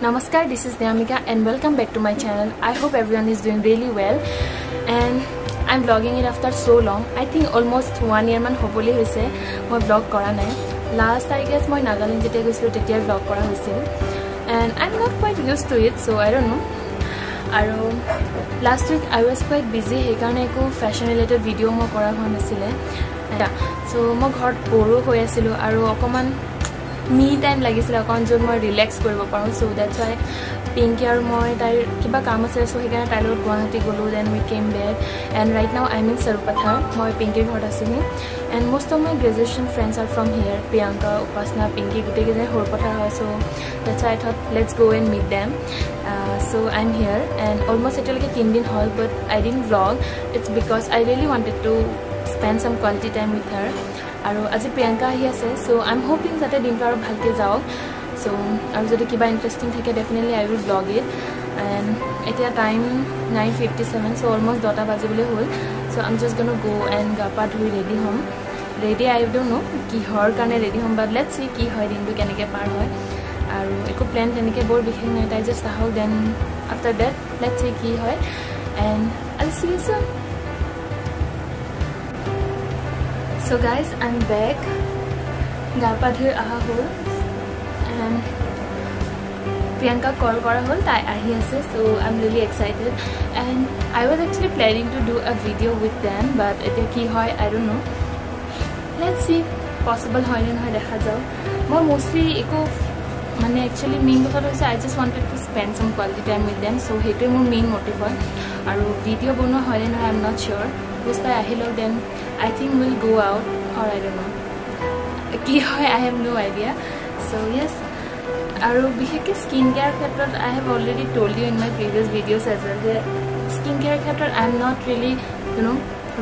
Namaskar, this is Dhyamika and welcome back to my channel. I hope everyone is doing really well and I'm vlogging it after so long. I think almost 1 year man hopefully hoise moi vlog kora nai. Last I guess moi Nagaland jete goisilo tetia vlog kora hoisil and I'm not quite used to it, so I don't know. Aro last week I was quite busy he karone eko fashion related video mo kora hoa nasile. So mo ghor boru hoi asilo aro okoman me time lagisila kon jor moi relax koribo paru, so that's why Pinky aru moi tar kiba kaam ase so hegana tar lot Guwahati golu, then we came back and right now I'm in Sarupathar. Moi Pinky ghor asini and most of my graduation friends are from here. Priyanka, Upasna, Pinky gute ke jai Sarupathar hoy, so that's why I thought let's go and meet them. So I'm here and almost etalike 3 din hol, but I didn't vlog. It's because I really wanted to spend some quality time with her. Aru aji Priyanka hi ase, so I'm hoping that din aru bhalke jaok. So aru jodi kiba interesting thake definitely I will vlog it. And etia time 9:57, so almost 10 bajibole hol. So I'm just going to go and gapa dhui ready home. Ready I don't know ki hor kane ready home, but let's see ki hoy din tu keneke par hoy. Aru eko plan tenike bor bikhek nai, I just ahau, then after that let's see ki hoy and I'll see you soon. So guys, I'm back. Gapa dhui aha hol and Priyanka call kora hol, tai ahi ase, so I'm really excited and I was actually planning to do a video with them, but etia ki hoy I don't know. Let's see possible hoy na hoy dekha jao. Moi mostly eko mane actually main kotha hoise I just wanted to spend some quality time with them, so hetoi mor main motive hoy. Aru video bono hoy na I'm not sure. Just I ahilo, then I think we'll go out or I don't know. Ki hoy I have no idea. So yes. Aru biheke skincare khetrot I have already told you in my previous videos as well that skincare khetrot I'm not really,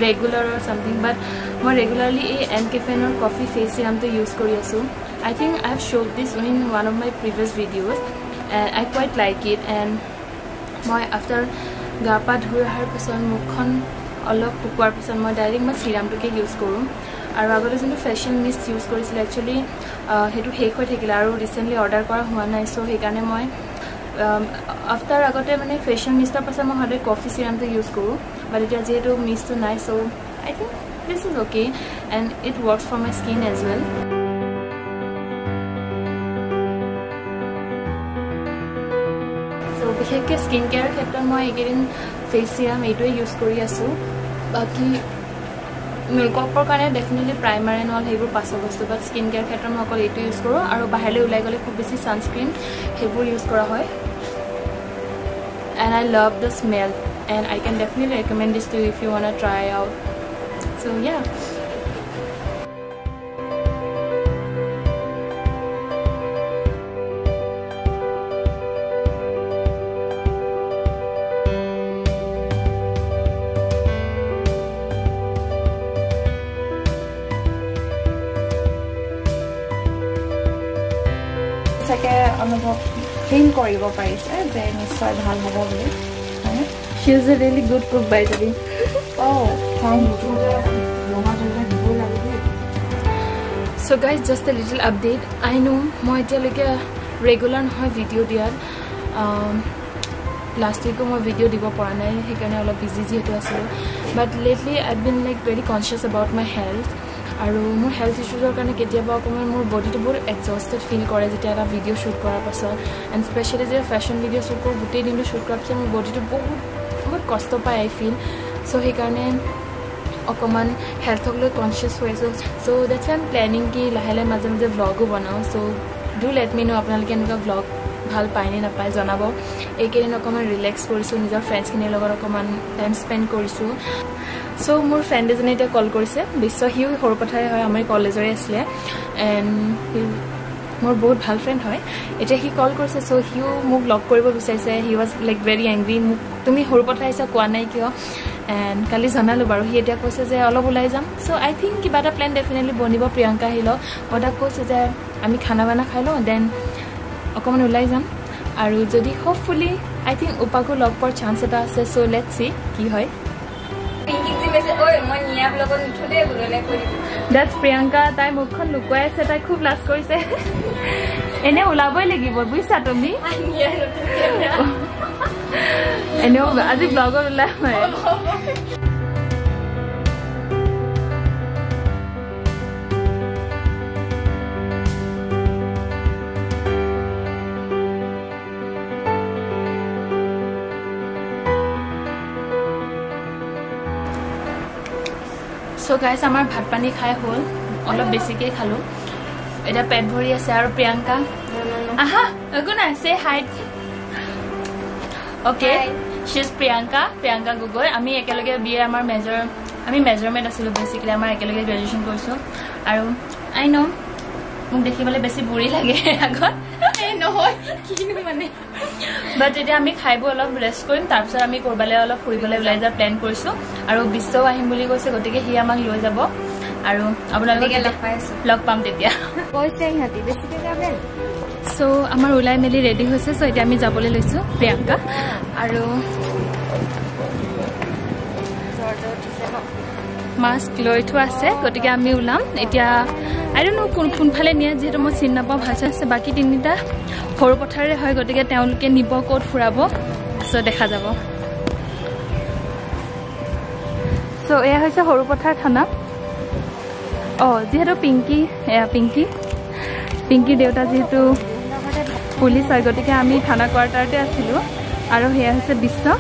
regular or something, but more regularly a Encaphen or coffee face serum to use kori asu. I think I've showed this in one of my previous videos and I quite like it, and moi after gapa dhui har pison mukhan alop pukwar pison moi direct ma serum to ke use koru. Aru agore jonu fashion mist use korisil actually hetu hek hoi thekila aru recently order kora hua nai, so he karone moi after agote mane fashion mist er pasa moi hode coffee serum to use koru, but it is jetu mist to nai, so I think this is okay and it works for my skin as well. So biheke skincare khetra moi again face serum etoi use kori asu. Baki makeup or kane definitely primer and all hebur paso bostu, but skincare khetra moi okol etu use koru aru bahale ulai gole khub beshi sunscreen hebur use kora hoy. And I love the smell and I can definitely recommend this to you if you want to try out. So yeah. feel koribo parise je nischay bhal hobo boli. She is a really good cook, by the way. Oh, thank you. So guys, just a little update. I know moi etia like regular noy video diar. Last week moi video dibo pora nai, he karone ola busy jehetu asilo, but lately I've been like very conscious about my health. Aru more health issues or karone ketiaba okoman more body to bore exhausted feel kore jeta eta video shoot kora pasor, and especially je fashion video shoot ko gutei din shoot kora pasor more body to bahut kosto pai I feel, so he karone okoman health ok loi conscious hoiso. So that's why I'm planning ki lahale maje maje vlog banao, so do let me know apnaloke enuka vlog ভাল পাই নে না পাই জানাবো. এইকেদিন অকমান relax কৰিছো, নিজৰ ফ্ৰেণ্ডছ খিনিৰ লগত অকমান টাইম স্পেন্ড কৰিছো. সো মোৰ ফ্ৰেণ্ড এজনে এটা কল কৰিছে, বিশ্ব হিউ হৰপথাৰে হয়, আমাৰ কলেজৰে আছিলে এণ্ড মোৰ বহুত ভাল ফ্ৰেণ্ড হয়. এটা হি কল কৰিছে, সো হিউ মোক লগ কৰিব বিচাৰিছে. He was like very angry, মোক তুমি হৰপথাৰ আহিছা কোৱা নাই কিয়, এণ্ড কালি জনালো বাৰু. সি এতিয়া কৈছে যে অলপ ওলাই যাম. সো আই থিংক কিবা এটা প্লেন ডেফিনেটলি বনিব. প্ৰিয়ংকা আহিল, মই তাক কৈছে যে আমি খানা বানা খাই লওঁ, দেন অকমান ওলাই যাম. আৰু যদি হোপফুলি আই থিংক উপাকো লগ পোৱাৰ চান্স এটা আছে. সো লেটছ সি কি হয়. That's Priyanka. Tai mukhon lukwai ase, tai khub last korise. এনে ওলাবই লাগিব বুইছা তুমি এনেও আজি ব্লগত ওলাই So guys, our bhat pani khai hol. All of basic khalo. Eta pet bhori ase aru Priyanka. Aha, aguna say hi. Okay, hi. She's Priyanka. Priyanka Gugoi. Ami ekeloge BA amar major. Ami measurement asilo basically amar ekeloge graduation koiso. Aru I know. Muk dekhibole besi buri lage agot. No hoy kinu mane. But eta ami khaibo olop rest korim tar pisor ami korbale olop fuibole ulai ja plan korisu. Aru bisho ahim boli koise gotike hi amak loi jabo. Aru apnaloge log pam tetia koise hati besike jaben. So amar ulai meli ready hoise. So eta ami jabole loisu Priyanka aru mask loi thu ase gotike ami ulam etia I don't know kun phale niya jeto mo sin na pa bhasha ase baki tinita horu pothare hoy gotike teuluke nibo kot furabo so dekha jabo. So eya hoise horu pothar thana oh jeto Pinky deuta jeto police hoy gotike ami thana quarter te asilu aru heya hoise Biswa.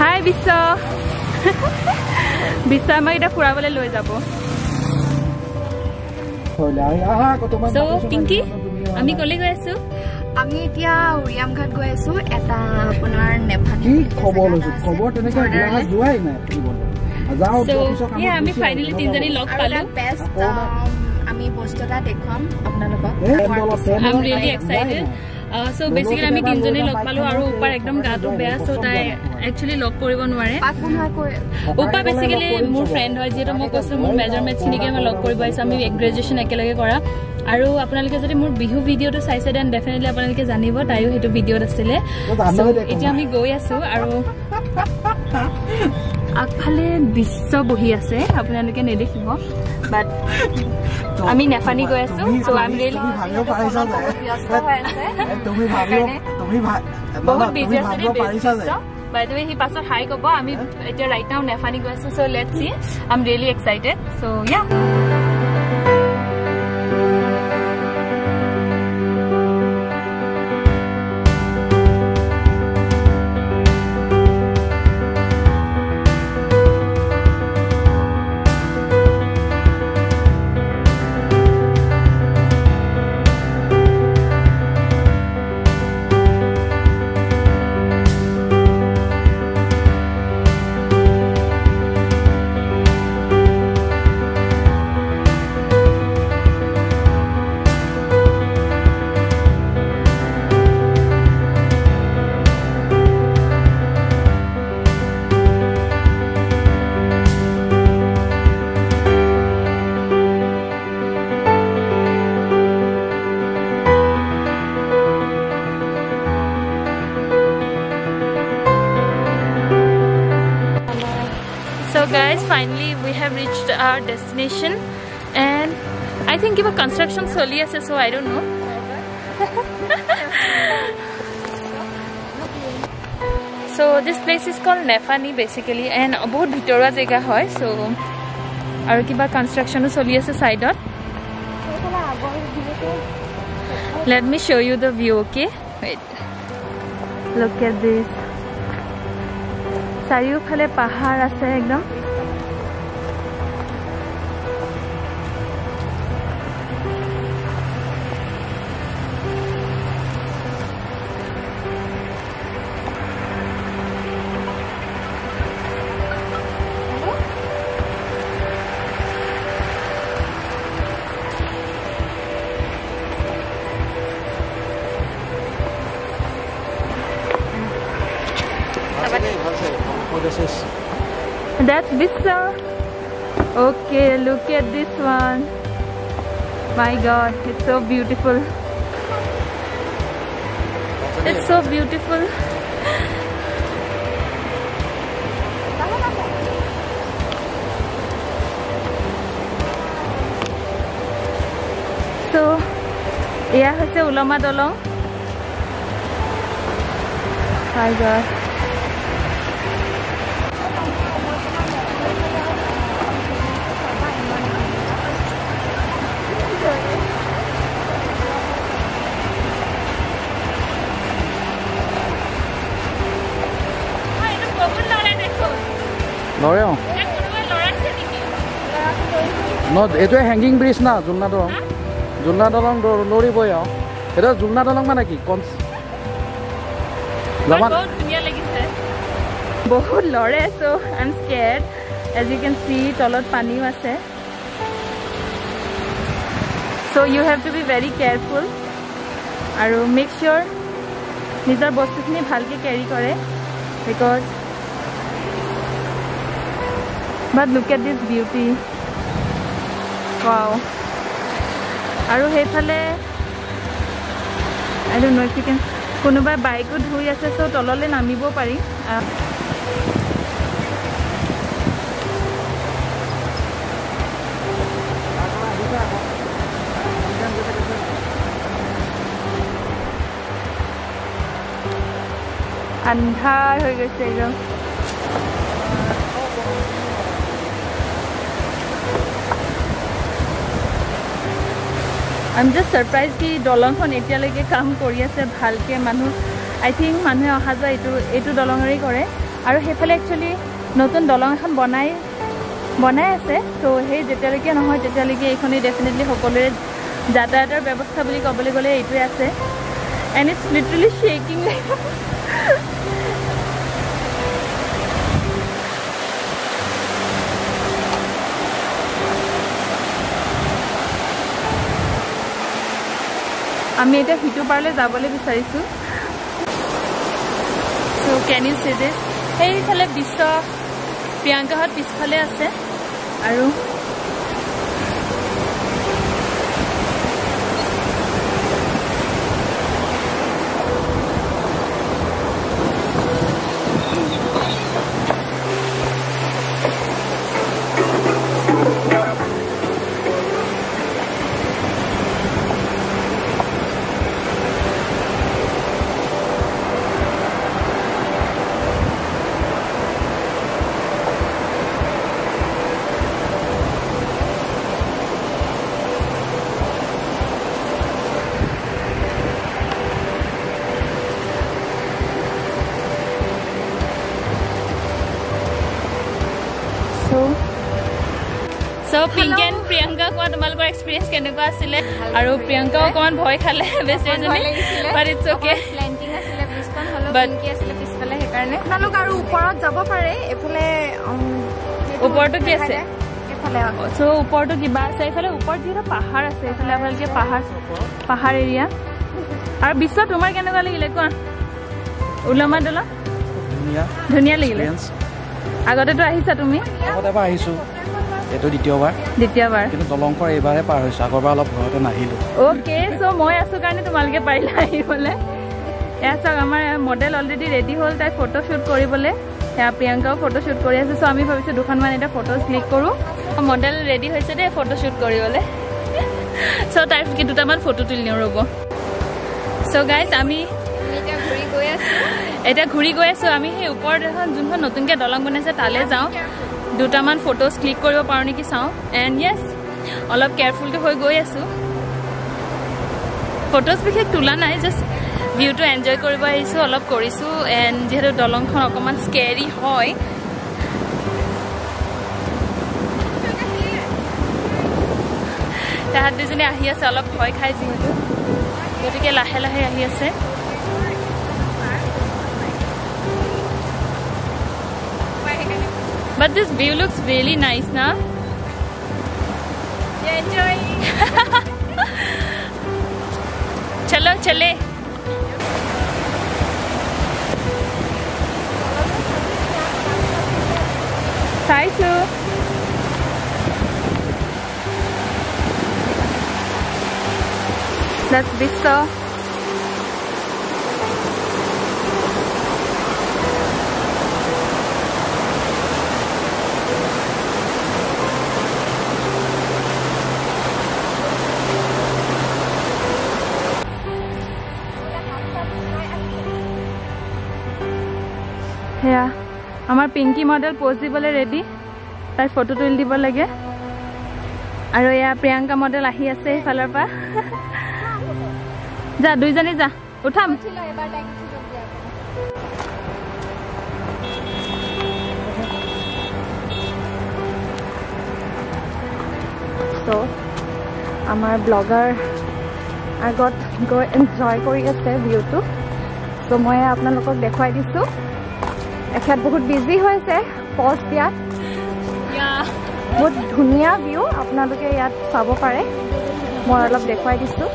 Hi Biswa Biswa ma ida furabole loi jabo. So Pinky আমি কলে গৈ আছো আমি এতিয়া উৰিয়াম ঘাট গৈ আছো এটা আপোনাৰ নেফানি খবৰ লৈছো খবৰ তেনেকে যোৱাই নাই যাও ইয়া আমি ফাইনালি তিনজনী লগ পালো বেস্ট আমি পোষ্টটা দেখম আপোনালোকক I am really excited So basically আমি তিনজনী লগ পালো আৰু উপৰ একদম গাটো বেয়া সো তাই একচুয়ালি লগ কৰিব নোৱাৰে উপৰ বেসিক্যালি মোৰ ফ্ৰেন্ড হয় যেটো মই কৈছো মোৰ মেজাৰমেন্ট খিনিকে মই লগ কৰিব আইছো আমি গ্ৰেজুৱেচন একেলগে কৰা আৰু আপোনালোকে যদি মোৰ বিহু ভিডিওটো চাইছে দেন ডেফিনেটলি আপোনালোকে জানিব তাইও হেতু ভিডিওত আছিলে সো এতিয়া আমি গৈ আছো আৰু আগফালে বিশ্ব বহি আছে আপোনালোকে নেদেখিব বাট আমি নেফানি গৈ আছো সো আই এম ৰিয়েলি ভাবিও পাৰিছা যে তুমি বহুত বিজি আছে ৰে পাৰিছা যে বাই দ্য ৱে হি পাছত হাই কব আমি এতিয়া ৰাইট নাও নেফানি গৈ আছো so let's see I am really excited so yeah So guys, finally we have reached our destination and I think give a construction soli ase so I don't know. So this place is called Nefani basically and bahut bhitorwa jega hoy so aru kiba construction soli ase side ot. Let me show you the view, okay? Wait. Look at this. Sariu phale pahar ase ekdom. That's Biswa. Okay, look at this one. My God, it's so beautiful. It's so beautiful. So এয়া হৈছে উলমা দলং হাই god লৰে ন এইটোৱে hanging bridge না জুলনা দলং লৰিবই আৰু এইটো জুলনা দলং মানে কি বহুত লৰে so' I am scared as you can see তলত পানীও আছে so' you have to be very careful আৰু মেক চিয়'ৰ নিজৰ বস্তুখিনি ভালকৈ কেৰি কৰে because but look at this beauty wow আৰু সেইফালে I don't know if you can কোনোবাই বাইকো ধুই আছে চ' তললৈ নামিব পাৰি আন্ধাৰ হৈ গৈছে একদম I'm just surprised कि दलंगখন এতিয়ালৈকে কাম কৰি আছে ভালকে মানুহ আই থিংক মানুহে অহা যায় এইটো দলঙৰেই কৰে আৰু সেইফালে একচুৱেলি নতুন দলং এখন বনাই আছে তো সেই যেতিয়ালৈকে নহয় তেতিয়ালৈকে এইখনেই ডেফিনেটলি সকলোৰে যাতায়াতৰ ব্যৱস্থা বুলি ক'বলৈ গ'লে এইটোৱে আছে এণ্ড ইটছ লিটাৰেলি শ্বেকিং আমি এটা হিটু পাৰলৈ যাবলৈ বিচাৰিছো so can you see this এইফালে বিশ্ব প্ৰিয়ংকাহঁত পিছফালে আছে আৰু So Pink and Priyanka ko tumalকৰ experience কেনেকুৱা আছিল আৰু প্ৰিয়ংকা অকমান ভয় খালে বেছিজনী but it's okay ল্যান্ডিং আছিল পিছখন হলো পিংকি আছিল পিছফালে হেকাৰণে আপোনালোক আৰু ওপৰত যাব পাৰে এফালে ওপৰটো কি আছে এফালে সো ওপৰটো কিবা আছে এফালে ওপৰত যেটা পাহাৰ আছে এফালে আপোনালোকে পাহাৰ এৰিয়া আৰু বিশ্ব তোমাৰ কেনেকুৱা লাগিলে কোৱা উলমা দলং ধুনীয়া লাগিলে আগতেতো আহিছা তুমি আগতে এবাৰ আহিছো এটো দ্বিতীয়বাৰ কিন্তু দলংখন এবাৰে পাৰ হৈছে আগৰবাৰ অলপ ঘৰতে নাহিলো ওকে সো মই আছো কাৰণে তোমালকে পাৰিলা আহিবলে এয়া চাওক আমাৰ মডেল অলৰেডি ৰেডি হ'ল তাই ফটো শুট কৰিবলে এয়া প্ৰিয়ংকাও ফটো শুট কৰি আছে সো আমি ভাবিছো দুখনমান এটা ফটো ক্লিক কৰো মডেল ৰেডি হৈছে দে ফটো শুট কৰিবলে সো তাই কি দুটামান ফটো তুলি নিও ৰব সো গাইস আমি এটা ঘুৰি গৈ আছো আমি সেই ওপৰত এখন যোনখন নতুনকৈ দলং বনাইছে তালৈ যাওঁ দুটামান ফটোজ ক্লিক কৰিব পাৰো নেকি চাওঁ এণ্ড য়েছ অলপ কেয়াৰফুলকৈ হৈ গৈ আছো ফটোজ বিশেষ তোলা নাই জাষ্ট ভিউটো এনজয় কৰিব আহিছোঁ অলপ কৰিছোঁ এণ্ড যিহেতু দলংখন অকণমান স্কেৰি হয় তাহাঁত দুজনী আহি আছে অলপ ভয় খাই যিহেতু গতিকে লাহে লাহে আহি আছে But this view looks really nice, na? Yeah, enjoy. Chalo, chale. Hi, Sue. That's Vista. হেয়া আমাৰ পিংকি মডেল পোজ দিবলৈ ৰেডি তাই ফটো তুলি দিব লাগে আৰু এয়া প্ৰিয়ংকা মডেল আহি আছে ইফালৰ পৰা যা দুইজনী যা উঠাম সো আমাৰ ব্লগাৰ আগত গৈ এনজয় কৰি আছে ভিউটো সো মই আপোনালোকক দেখুৱাই দিছোঁ এখেত বহুত বিজি হৈছে পষ্ট দিয়াত বহুত ধুনীয়া ভিউ আপোনালোকে ইয়াত চাব পাৰে মই অলপ দেখুৱাই দিছোঁ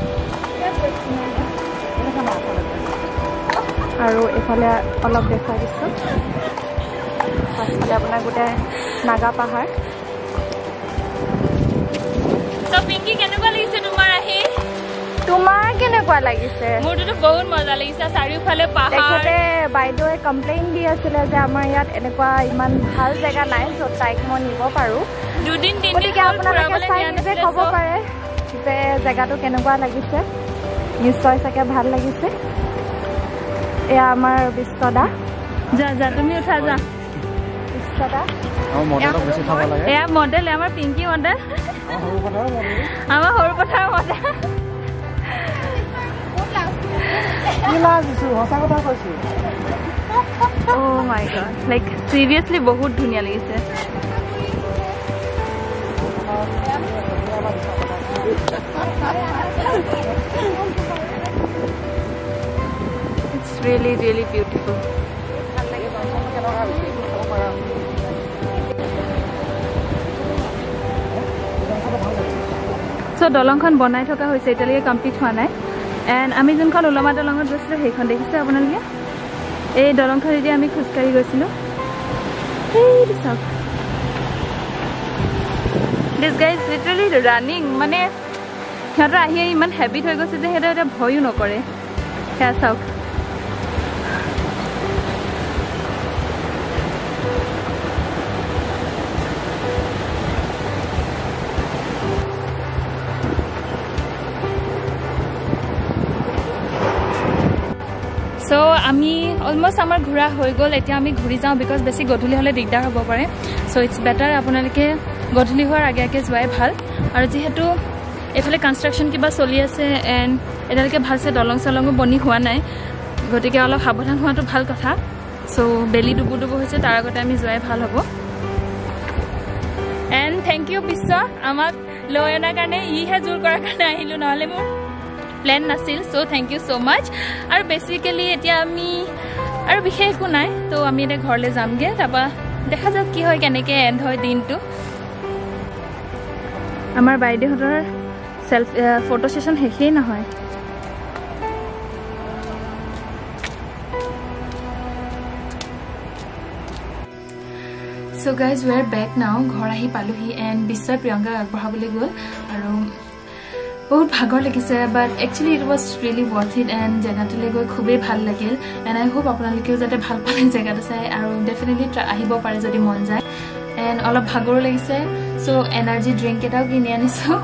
আৰু এফালে অলপ দেখুৱাই দিছোঁ পাছফালে আপোনাৰ গোটেই নাগা পাহাৰ পিংকি কেনেকুৱা লাগিছে তোমাৰ আহি তোমাৰ কেনেকুৱা লাগিছে মোৰতো বহুত মজা লাগিছে চাৰিওফালে পাহাৰ তেখেতে বাইদেৱে কমপ্লেইন দি আছিলে যে আমাৰ ইয়াত এনেকুৱা ইমান ভাল জেগা নাই য'ত তাইক মই নিব পাৰোঁ দুদিন গতিকে আপোনালোকে চাই নিজে ক'ব পাৰে যে জেগাটো কেনেকুৱা লাগিছে নিশ্চয় চাগে ভাল লাগিছে এয়া আমাৰ বিশ্বদা যা যা তুমি উঠা যা বিশ্বদা এয়া মডেল আমাৰ পিংকি মডেল আমাৰ সৰু পথাৰৰ model Oh my god, like seriously বহুত ধুনীয়া লাগিছে It's really really beautiful So দলংখন বনাই থকা হৈছে এতিয়ালৈকে কমপ্লিট হোৱা নাই এণ্ড আমি যোনখন উলমা দলঙত গৈছিলোঁ সেইখন দেখিছে আপোনালোকে এই দলংখনেদি আমি খোজকাঢ়ি গৈছিলোঁ এই চাওক দিছ গাইজ লিটাৰেলি ৰানিং মানে সিহঁতৰ আহি ইমান হেবিট হৈ গৈছে যে সিহঁতে এতিয়া ভয়ো নকৰে সেয়া চাওক So আমি অলমোস্ট আমাৰ ঘূৰা হৈ গ'ল এতিয়া আমি ঘূৰি যাওঁ বিকজ বেছি গধূলি হ'লে দিগদাৰ হ'ব পাৰে চ' ইটছ বেটাৰ আপোনালোকে গধূলি হোৱাৰ আগে আগে যোৱাই ভাল আৰু যিহেতু এইফালে কনষ্ট্ৰাকশ্যন কিবা চলি আছে এণ্ড এতিয়ালৈকে ভালছে দলং চলঙো বনি হোৱা নাই গতিকে অলপ সাৱধান হোৱাটো ভাল কথা চ' বেলি ডুবু ডুবু হৈছে তাৰ আগতে আমি যোৱাই ভাল হ'ব এণ্ড থেংক ইউ বিশ্ব আমাক লৈ অনাৰ কাৰণে ইহে জোৰ কৰাৰ কাৰণে আহিলোঁ নহ'লে মোৰ প্লেন নাছিল চ' থেংক ইউ ছ' মাছ আৰু বেচিকেলি এতিয়া আমি আৰু বিশেষ একো নাই তো আমি এতিয়া ঘৰলৈ যামগৈ তাৰপৰা দেখা যাওক কি হয় কেনেকৈ এণ্ড হয় দিনটো আমাৰ বাইদেউহঁতৰ ফটো ছেশ্যন শেষেই নহয় So guys, we are back now. ঘৰ আহি পালোহি এণ্ড বিশ্বই প্ৰিয়ংকাক আগবঢ়াবলৈ গ'ল আৰু বহুত ভাগৰ লাগিছে but actually it was really worth it and জেগাটোলৈ গৈ খুবেই ভাল লাগিল এণ্ড আই হোপ আপোনালোকেও যাতে ভাল পালে জেগাটো চাই আৰু ডেফিনেটলি আহিব পাৰে যদি মন যায় এণ্ড অলপ ভাগৰো লাগিছে চ' এনাৰ্জি ড্ৰিংক এটাও কিনি আনিছোঁ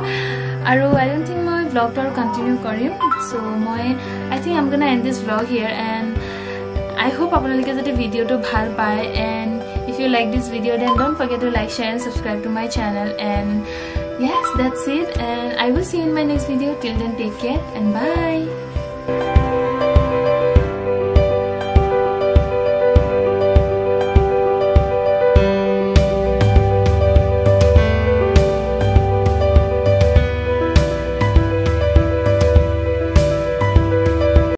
আৰু আই ডোণ্ট থিংক মই ভ্লগটো আৰু কণ্টিনিউ কৰিম চ' মই I think I'm gonna end this vlog here and I hope আপোনালোকে যাতে ভিডিঅ'টো ভাল পায় and if you like this video then don't forget to like share and subscribe to my channel and yes that's it and I will see you in my next video till then take care and bye